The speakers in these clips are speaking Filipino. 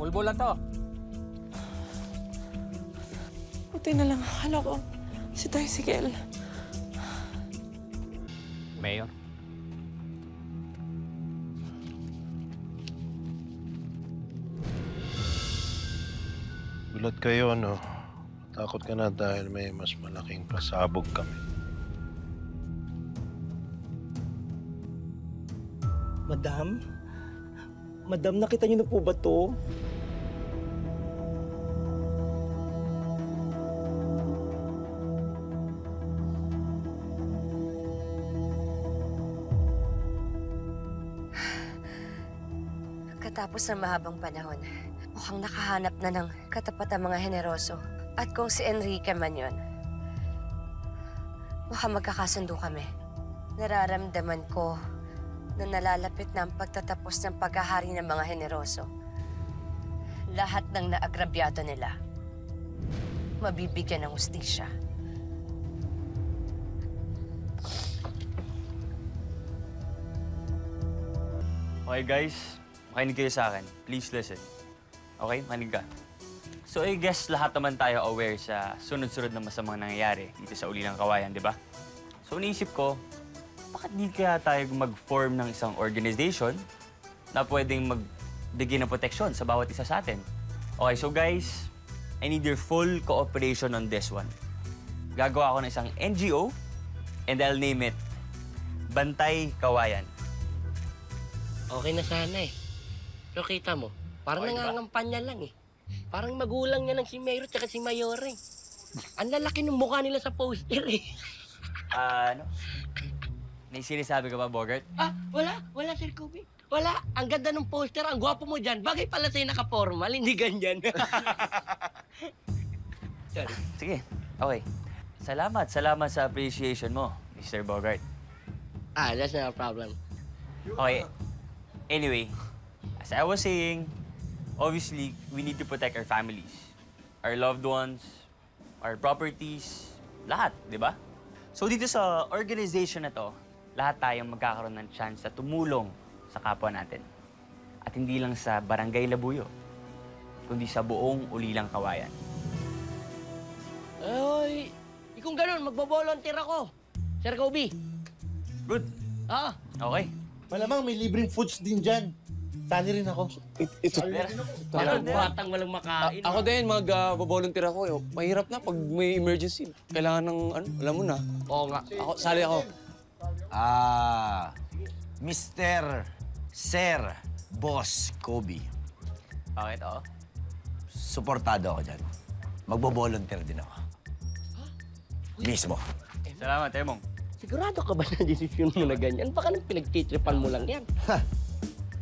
Pulbo lang to. Buti na lang. Akala ko si Tricycle. Mayor. Gulat kayo, no? Takot ka na dahil may mas malaking pasabog kami. Madam? Madam, nakita niyo na po ba to? Pagkatapos ng mahabang panahon, mukhang nakahanap na ng katapat ang mga heneroso. At kung si Enrique man yun, mukhang magkakasundo kami. Nararamdaman ko na nalalapit na ang pagtatapos ng paghahari ng mga heneroso. Lahat ng naagrabyado nila, mabibigyan ng hustisya. Okay guys, makinig kayo sa akin. Please listen. Okay, makinig ka. So I guess lahat naman tayo aware sa sunod-sunod na masamang nangyayari dito sa Ulilang Kawayan, di ba? So naisip ko, bakit di kaya tayo mag-form ng isang organization na pwedeng magbigay ng proteksyon sa bawat isa sa atin? Okay, so guys, I need your full cooperation on this one. Gagawa ako ng isang NGO and I'll name it Bantay Kawayan. Okay na sana eh. Pero kita mo, parang Okay, nangangampanya lang eh. Parang magulang niya ng si Mayor at si Mayore. Ang lalaki ng mukha nila sa poster eh. Ano? May sinasabi ka ba, Bogart? Ah, wala Sir Kobe. Wala, ang ganda ng poster, ang gwapo mo dyan. Bagay pala sa'yo naka-formal, hindi ganyan. Sorry. Sige, okay. Salamat sa appreciation mo, Mr. Bogart. Ah, that's not a problem. Okay, anyway, as I was saying, obviously, we need to protect our families, our loved ones, our properties, lahat, di ba? So dito sa organization na to, lahat tayong magkakaroon ng chance na tumulong sa kapwa natin. At hindi lang sa Barangay Labuyo, kundi sa buong Ulilang Kawayan. Ay, kung ganun, magbo-volunteer ako. Sir Kobe. Good. Ah, Okay. Malamang may libreng foods din dyan. Sali rin ako. parang batang walang makain. Ako din, mag-volunteer ako. Mahirap na pag may emergency. Kailangan ng, alam mo na. Oo nga. Ako, sali ako. Mr. Sir Boss Kobe. Bakit, oh? Suportado ako dyan. Magbo-volunteer din ako. Mismo. Salamat, Emong. Sigurado ka ba na desisyon mo na ganyan? Baka nang pinagtitripan mo lang yan.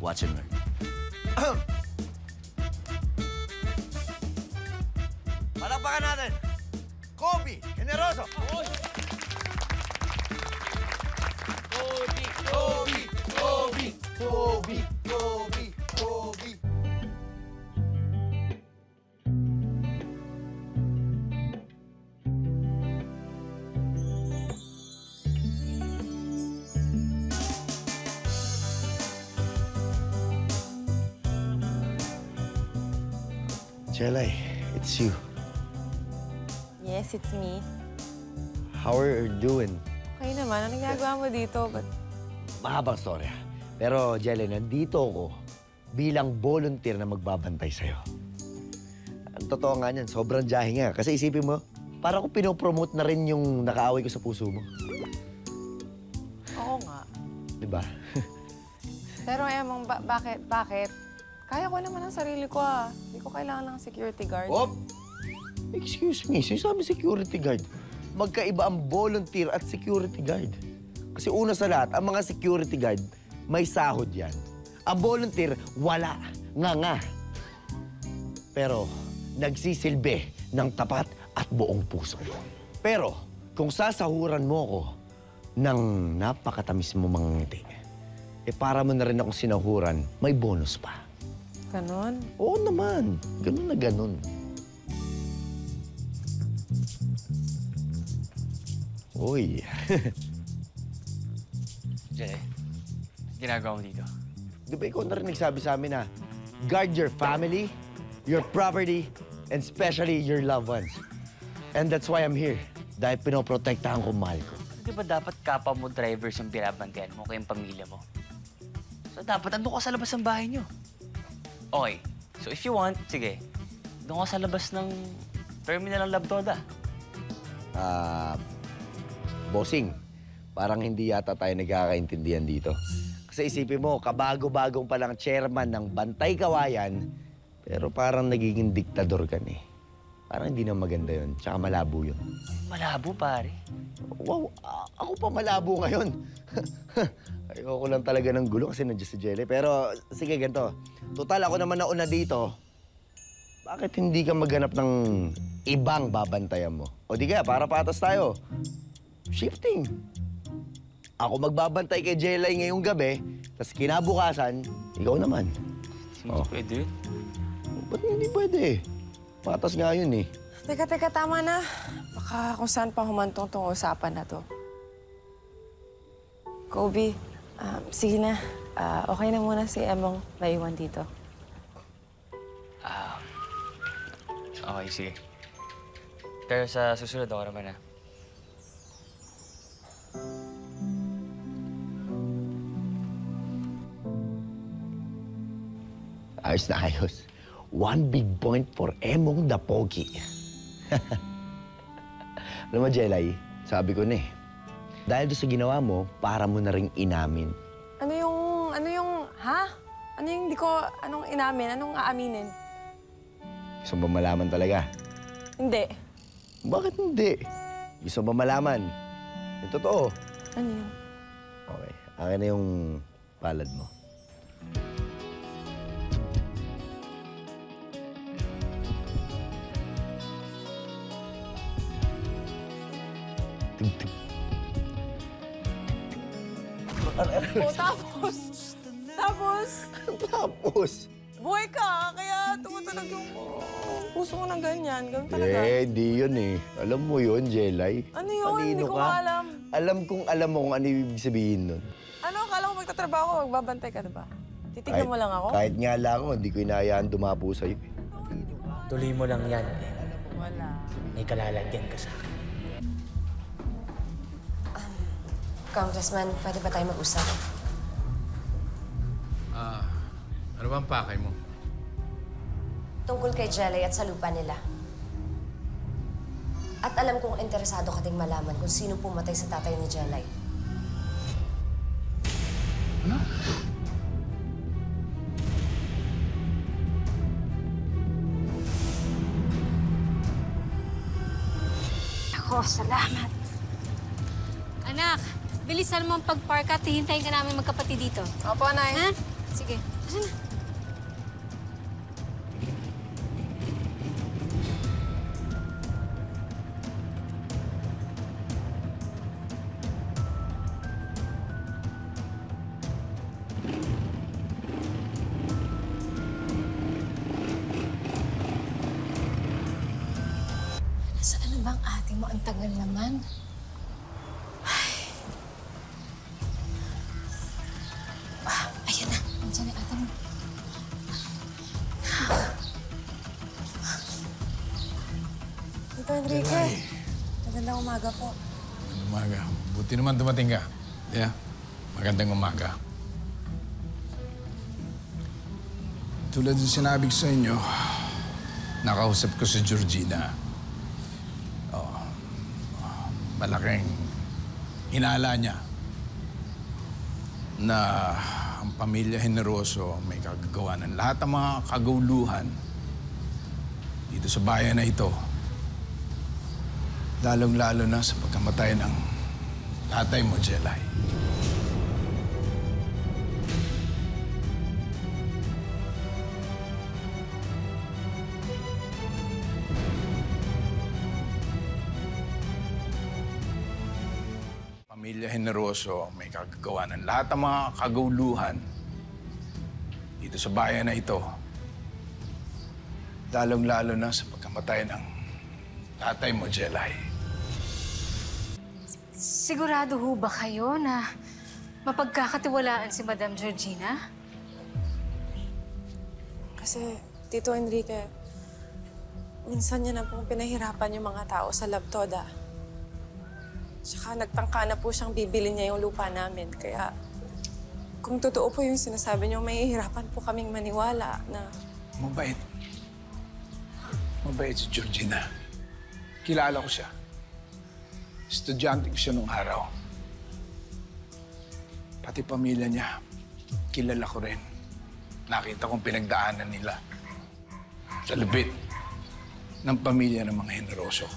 Watch and learn. Palakpakan natin! Kobe Generoso! Kobe! Kobe! Kobe! Kobe! Kobe! Kobe! Jelay, it's you. Yes, it's me. How are you doing? Okay naman. Anong ginagawa mo dito? But Mahabang storya. Pero, Jelay, nandito ako bilang volunteer na magbabantay sa'yo. Ang totoo nga niyan, sobrang jahe nga. Kasi isipin mo, para ko pinopromote na rin yung nakaaway ko sa puso mo. oo nga. Diba? Pero Emong, bakit? Kaya ko naman ang sarili ko ah. Hindi ko kailangan ng security guard. Op! Excuse me, sinasabi security guard. Magkaiba ang volunteer at security guard. Kasi una sa lahat, ang mga security guard, may sahod yan. Ang volunteer, wala. Nga. Pero, nagsisilbi ng tapat at buong puso. Pero, kung sasahuran mo ko ng napakatamis mo mga ngiti, para mo na rin akong sinahuran, may bonus pa. Ganon? Oo naman. Ganun na ganun. Uy. Jay, ginagawa mo dito? Di ba ikaw na rin nagsabi sa amin na guard your family your property, and especially your loved ones. And that's why I'm here. Dahil pinoprotektahan ko mahal ko. Di ba dapat kapwa mo drivers yung binabantayan mo kayong pamilya mo? So dapat andun ka sa labas ng bahay niyo. Okay, so if you want, sige, doon ka sa labas ng terminal ng Labtoda. Bossing, parang hindi yata tayo nagkakaintindihan dito. Kasi isipin mo, kabago-bagong palang chairman ng Bantay Kawayan, pero parang nagiging diktador ka eh. Parang hindi na maganda yun, tsaka malabo yun. Malabo, pare. Wow, ako pa malabo ngayon. Ayoko lang talaga ng gulo kasi nandiyan si Jelly. Pero sige, ganito. Total, ako naman nauna dito. Bakit hindi ka maghanap ng ibang babantayan mo? O di kaya, para patas tayo. Shifting. Ako magbabantay kay Jelly ngayong gabi, tapos kinabukasan, ikaw naman. Hindi pwede yun. Ba't hindi pwede? Patas nga yun eh. Teka, tama na. Baka kung saan pa humantong tong usapan na to. Kobe, sige na. Okay na muna si Emong naiwan dito. Okay, sige. Pero sa susunod ako naman na. Ayos na ayos. One big point for Emong the Pogi. Alam mo, Jelay, sabi ko na eh. Dahil doon sa ginawa mo, para mo na ring inamin. Ano yung, ha? Anong inamin? Anong aaminin? Gusto mo ba malaman talaga? Hindi. Bakit hindi? Gusto mo ba malaman? Yung totoo. Ano yun? Okay, akin na yung palad mo. Tig-tig. Oh, tapos? Tapos? Buhay ka, kaya tumutunog yung puso ko ng ganyan. Ganun talaga. Di yun eh. Alam mo yun, Jelay. Ano yun? Hindi ko alam. Alam kong alam mo kung ano ibig sabihin nun. Ano, akala ko magtatrabaho ko, magbabantay ka, diba? Titignan mo lang ako? Kahit nga lang ako, hindi ko inahayaan dumapo sa'yo. Tuloy mo lang yan. Wala. May kalalagyan ka sa akin. Congressman, pwede ba tayo mag-usap? Ano bang pakay mo? Tungkol kay Jelly at sa lupa nila. At alam kong interesado ka ding malaman kung sino pumatay sa tatay ni Jelly. Ano? Ako, salamat. Anak, bilisan mo ang pag-park at hihintayin ka namin magkapatid dito. Opo, Nay. Ha? Sige. Tara na. Saan na ba ang ate mo? Ang tagal naman. Ayan na. Nandiyan na yung ate mo. Tito Enrique, magandang umaga po. Magandang umaga. Buti naman dumating ka. Yeah. Magandang umaga. Tulad ng sinabi ko sa inyo, nakausap ko si Georgina. Malaking inala niya na ang pamilya Generoso may kagagawa ng lahat ng mga kaguluhan dito sa bayan na ito. Lalong-lalo na sa pagkamatay ng tatay mo, Jelay. Pamilya Generoso may kagagawa ng lahat ng mga kaguluhan dito sa bayan na ito. Lalong-lalo na sa pagkamatay ng tatay mo, Jelay. Sigurado ho ba kayo na mapagkakatiwalaan si Madam Georgina? Kasi, Tito Enrique, minsan niya na pong pinahirapan yung mga tao sa Labtoda. Tsaka nagtangka na po siyang bibili niya yung lupa namin. Kaya kung totoo po yung sinasabi niyo, mahihirapan po kaming maniwala na... Mabait. Mabait si Georgina. Kilala ko siya. Estudyante ko siya nung araw. Pati pamilya niya, kilala ko rin. Nakita kong pinagdaanan nila. Sa labit ng pamilya ng mga Generoso.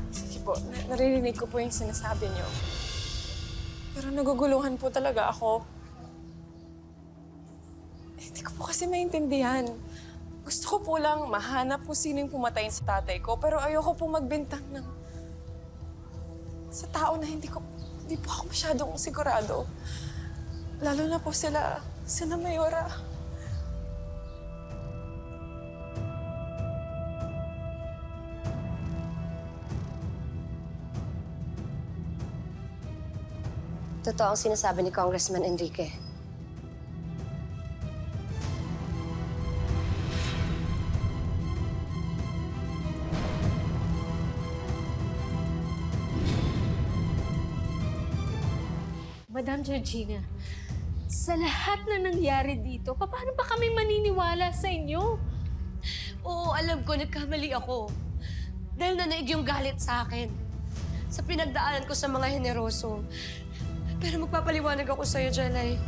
Sige po, naririnig ko po yung sinasabi niyo. Pero naguguluhan po talaga ako. Hindi ko po kasi maintindihan. Gusto ko po lang mahanap kung sino yung pumatay sa tatay ko, pero ayoko po magbintang ng... sa tao na hindi po ako masyadong sigurado. Lalo na po sila Mayora. Totoo ang sinasabi ni Congressman Enrique. Madam Georgina, sa lahat na nangyari dito, paano ba kami maniniwala sa inyo? Oo, alam ko, nagkamali ako. Dahil nanaig yung galit sa akin. Sa pinagdaanan ko sa mga Generoso. Pero magpapaliwanag ako sa'yo, Jelay.